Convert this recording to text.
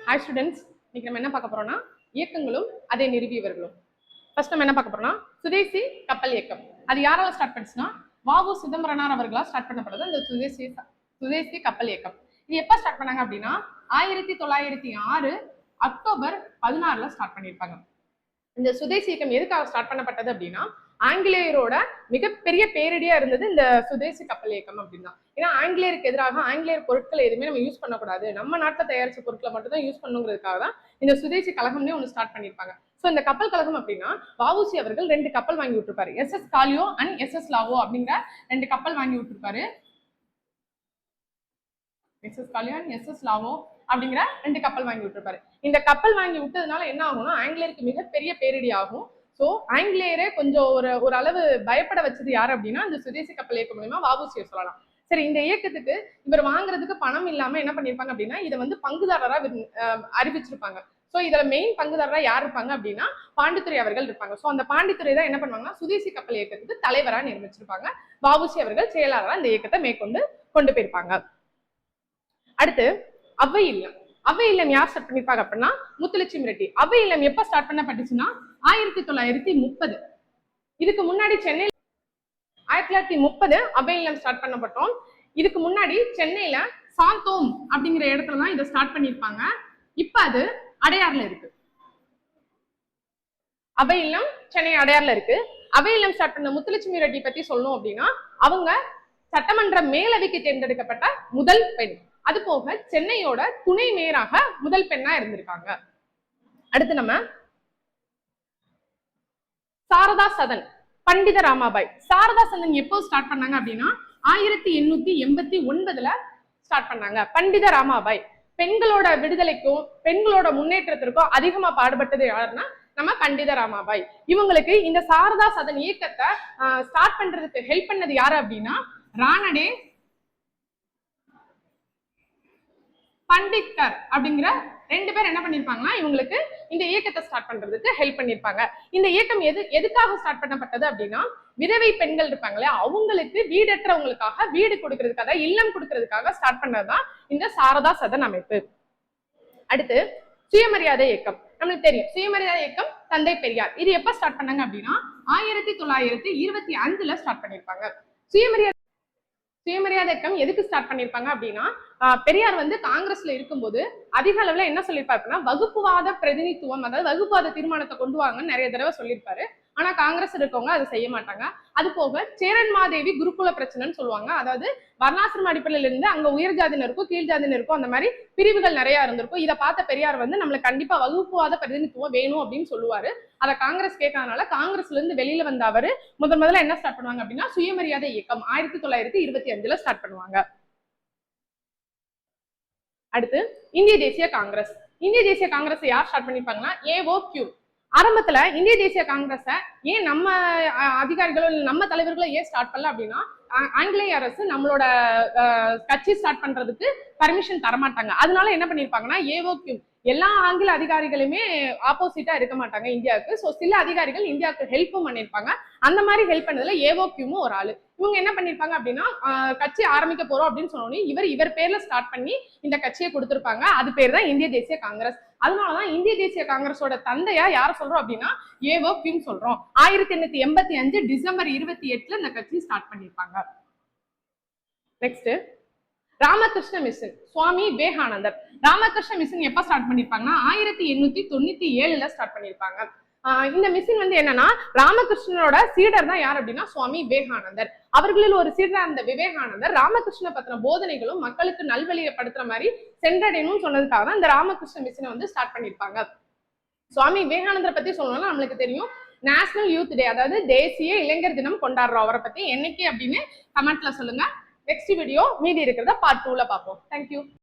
Hi students, இன்னைக்கு நம்ம என்ன பார்க்க போறோம்னா இயக்கங்களும் அதை நிறுவியவர்களும். ஃபர்ஸ்ட் நம்ம என்ன பார்க்க போறோம்னா சுதேசி கப்பல் இயக்கம். அது யாரால ஸ்டார்ட் பண்ணுச்சுன்னா வ.உ. சிதம்பரனார் அவர்களால் ஸ்டார்ட் பண்ணப்படுறது இந்த சுதேசி கப்பல் இயக்கம். இது எப்ப ஸ்டார்ட் பண்ணாங்க அப்படின்னா 1906 அக்டோபர் 16 ஸ்டார்ட் பண்ணியிருப்பாங்க. இந்த சுதேசி இயக்கம் எதுக்காக ஸ்டார்ட் பண்ணப்பட்டது அப்படின்னா ஆங்கிலேயரோட மிகப்பெரிய பேரிடியா இருந்தது இந்த சுதேசி கப்பல் இயக்கம் அப்படின்னா. ஏன்னா ஆங்கிலேயருக்கு எதிராக ஆங்கிலேயர் பொருட்களை எதுவுமே நம்ம யூஸ் பண்ணக்கூடாது, நம்ம நாட்டில் தயாரிச்ச பொருட்களை மட்டும் தான் யூஸ் பண்ணுங்கிறதுக்காக தான் இந்த சுதேசி கழகம்னே ஒன்று ஸ்டார்ட் பண்ணியிருப்பாங்க. ஸோ இந்த கப்பல் கழகம் அப்படின்னா வ.உ.சி அவர்கள் 2 கப்பல் வாங்கி விட்டுருப்பாரு. SS. Gallia and SS. Lawoe அப்படிங்கிற 2 கப்பல் வாங்கி விட்டுருப்பாரு. SS. Gallia and SS. Lawoe அப்படிங்கிற 2 கப்பல் வாங்கி விட்டுருப்பாரு. இந்த கப்பல் வாங்கி விட்டதுனால என்ன ஆகும்னா ஆங்கிலேயருக்கு மிகப்பெரிய பேரிடி ஆகும். ஸோ ஆங்கிலேயரே கொஞ்சம் ஒரு அளவு பயப்பட வச்சது யாரு அப்படின்னா இந்த சுதேசி கப்பல் இயக்கம் மூலமா வ.உ.சியை சொல்லலாம். சரி, இந்த இயக்கத்துக்கு இவர் வாங்குறதுக்கு பணம் இல்லாம என்ன பண்ணிருப்பாங்க அப்படின்னா இதை வந்து பங்குதாரரா அறிவிச்சிருப்பாங்க. ஸோ இதுல மெயின் பங்குதாரரா யார் இருப்பாங்க அப்படின்னா பாண்டித்துரை அவர்கள் இருப்பாங்க. ஸோ அந்த பாண்டித்துரை தான் என்ன பண்ணுவாங்கன்னா சுதேசி கப்பல் இயக்கத்துக்கு தலைவரா நியமிச்சிருப்பாங்க. வ.உ.சி அவர்கள் செயலாளரா இந்த இயக்கத்தை மேற்கொண்டு கொண்டு போயிருப்பாங்க. அடுத்து அவ்வை இல்லம். அவ்வை இல்லம் யார் ஸ்டார்ட் பண்ணிருப்பாங்க அப்படின்னா முத்துலட்சுமி ரெட்டி. அவ்வை இல்லம் எப்ப ஸ்டார்ட் பண்ணப்பட்டுச்சுன்னா 1930. இதுக்கு முன்னாடி சென்னையில 1930 அவ்வை இல்லம் ஸ்டார்ட் பண்ணப்பட்டோம். இதுக்கு முன்னாடி சென்னையில சாந்தோம் அப்படிங்கிற இடத்துல தான் இதை ஸ்டார்ட் பண்ணிருப்பாங்க. இப்ப அது அடையாறுல இருக்கு. அவ்வை இல்லம் சென்னை அடையாறுல இருக்கு. அவ்வை இல்லம் ஸ்டார்ட் பண்ண முத்துலட்சுமி ரெட்டி பத்தி சொல்லணும் அப்படின்னா அவங்க சட்டமன்ற மேலவைக்கு தேர்ந்தெடுக்கப்பட்ட முதல் பெண். அது போக சென்னையோட துணை மேயராக முதல் பெண்ணா இருந்திருக்காங்க. அடுத்து நம்ம சாரதா சதன், பண்டித ராமாபாய். சாரதா சதன் எப்போ ஸ்டார்ட் பண்ணாங்க அப்படின்னா 1889 ஸ்டார்ட் பண்ணாங்க. பண்டித ராமாபாய் பெண்களோட விடுதலைக்கும் பெண்களோட முன்னேற்றத்திற்கும் அதிகமா பாடுபட்டது யாருன்னா நம்ம பண்டித ராமாபாய். இவங்களுக்கு இந்த சாரதா சதன் இயக்கத்தை ஸ்டார்ட் பண்றதுக்கு ஹெல்ப் பண்ணது யாரு அப்படின்னா ராணடே பண்டிட்கர் அப்படிங்கிற 2 பேர் என்ன பண்ணிருப்பாங்கன்னா இவங்களுக்கு இந்த இயக்கத்தை ஸ்டார்ட் பண்றதுக்கு ஹெல்ப் பண்ணிருப்பாங்க. இந்த இயக்கம் எதுக்காக ஸ்டார்ட் பண்ணப்பட்டது அப்படின்னா விதவை பெண்கள் இருப்பாங்களே அவங்களுக்கு வீடற்றவங்களுக்காக வீடு கொடுக்கறதுக்காக இல்லம் கொடுக்கறதுக்காக ஸ்டார்ட் பண்ணதுதான் இந்த சாரதா சதன் அமைப்பு. அடுத்து சுயமரியாதை இயக்கம். நம்மளுக்கு தெரியும் சுயமரியாதை இயக்கம் தந்தை பெரியார். இது எப்ப ஸ்டார்ட் பண்ணாங்க அப்படின்னா 1925 ஸ்டார்ட் பண்ணிருப்பாங்க. சுயமரியாதை இயக்கம் எதுக்கு ஸ்டார்ட் பண்ணிருப்பாங்க அப்படின்னா பெரியார் வந்து காங்கிரஸ்ல இருக்கும்போது அதிக அளவுல என்ன சொல்லியிருப்பாருன்னா வகுப்புவாத பிரதிநிதித்துவம், அதாவது வகுப்புவாத தீர்மானத்தை கொண்டு வாங்கன்னு நிறைய தடவை சொல்லியிருப்பாரு. ஆனா காங்கிரஸ் இருக்கவங்க அதை செய்ய மாட்டாங்க. அது போக சேரன்மாதேவி குருகுல பிரச்சனைன்னு சொல்லுவாங்க. அதாவது வர்ணாசிரம அடிப்படையில இருந்து அங்க உயர் ஜாதியினருக்கும் கீழ் ஜாதியினருக்கும் அந்த மாதிரி பிரிவுகள் நிறைய இருந்திருக்கும். இதை பார்த்த பெரியார் வந்து நம்மளுக்கு கண்டிப்பா வகுப்புவாத பிரதிநிதித்துவம் வேணும் அப்படின்னு சொல்லுவாரு. அதை காங்கிரஸ் கேட்கறதுனால காங்கிரஸ்ல இருந்து வெளியில வந்த அவரு முதல்ல என்ன ஸ்டார்ட் பண்ணுவாங்க அப்படின்னா சுயமரியாதை இயக்கம் 1925 ஸ்டார்ட் பண்ணுவாங்க. அடுத்து இந்திய தேசிய காங்கிரஸ். இந்திய தேசிய காங்கிரஸ் யார் ஸ்டார்ட் பண்ணிருப்பாங்கன்னா ஏ.ஓ.கியூ. ஆரம்பத்துல இந்திய தேசிய காங்கிரஸை ஏன் நம்ம அதிகாரிகளோ நம்ம தலைவர்களோ ஏன் ஸ்டார்ட் பண்ணல அப்படின்னா ஆங்கிலேய அரசு நம்மளோட கட்சி ஸ்டார்ட் பண்றதுக்கு பர்மிஷன் தரமாட்டாங்க. அதனால என்ன பண்ணிருப்பாங்கன்னா ஏ.ஓ.கியூ எல்லா ஆங்கில அதிகாரிகளுமே ஆப்போசிட்டா இருக்க மாட்டாங்க இந்தியாவுக்கு. ஸோ சில அதிகாரிகள் இந்தியாவுக்கு ஹெல்ப்பும் பண்ணிருப்பாங்க. அந்த மாதிரி ஹெல்ப் பண்ணதுல ஏ.ஓ.கியூவும் ஒரு ஆளு. இவங்க என்ன பண்ணிருப்பாங்க அப்படின்னா கட்சி ஆரம்பிக்க போறோம் அப்படின்னு சொன்னோன்னே இவர் பேர்ல ஸ்டார்ட் பண்ணி இந்த கட்சியை கொடுத்திருப்பாங்க. அது பேர் தான் இந்திய தேசிய காங்கிரஸ். அதனாலதான் இந்திய தேசிய காங்கிரஸோட தந்தையா யார சொல்றோம் அப்படின்னா ஏ.ஓ.கியூ சொல்றோம். 1885 டிசம்பர் 28 இந்த கட்சி ஸ்டார்ட் பண்ணிருப்பாங்க. நெக்ஸ்ட் ராமகிருஷ்ண மிஷன், சுவாமி விவேகானந்தர். ராமகிருஷ்ண மிஷன் எப்ப ஸ்டார்ட் பண்ணிருப்பாங்கன்னா 1897 ஸ்டார்ட் பண்ணிருப்பாங்க. இந்த மிஷன் வந்து என்னன்னா ராமகிருஷ்ணனோட சீடர் தான் யார் அப்படின்னா சுவாமி விவேகானந்தர். அவர்களில் ஒரு சீடரா இருந்த விவேகானந்தர் ராமகிருஷ்ண பத்தின போதனைகளும் மக்களுக்கு நல்வழியப்படுத்துற மாதிரி சென்றடையணும்னு சொன்னதுக்காக தான் இந்த ராமகிருஷ்ண மிஷனை வந்து ஸ்டார்ட் பண்ணிருப்பாங்க. சுவாமி விவேகானந்தரை பத்தி சொல்லணும்னா நம்மளுக்கு தெரியும் நேஷனல் யூத் டே, அதாவது தேசிய இளைஞர் தினம் கொண்டாடுறோம். அவரை பத்தி என்னைக்கு அப்படின்னு கமெண்ட்ல சொல்லுங்க. நெக்ஸ்ட் வீடியோ மீதி இருக்கிறத பார்ட் 2ல பார்ப்போம். தேங்க்யூ.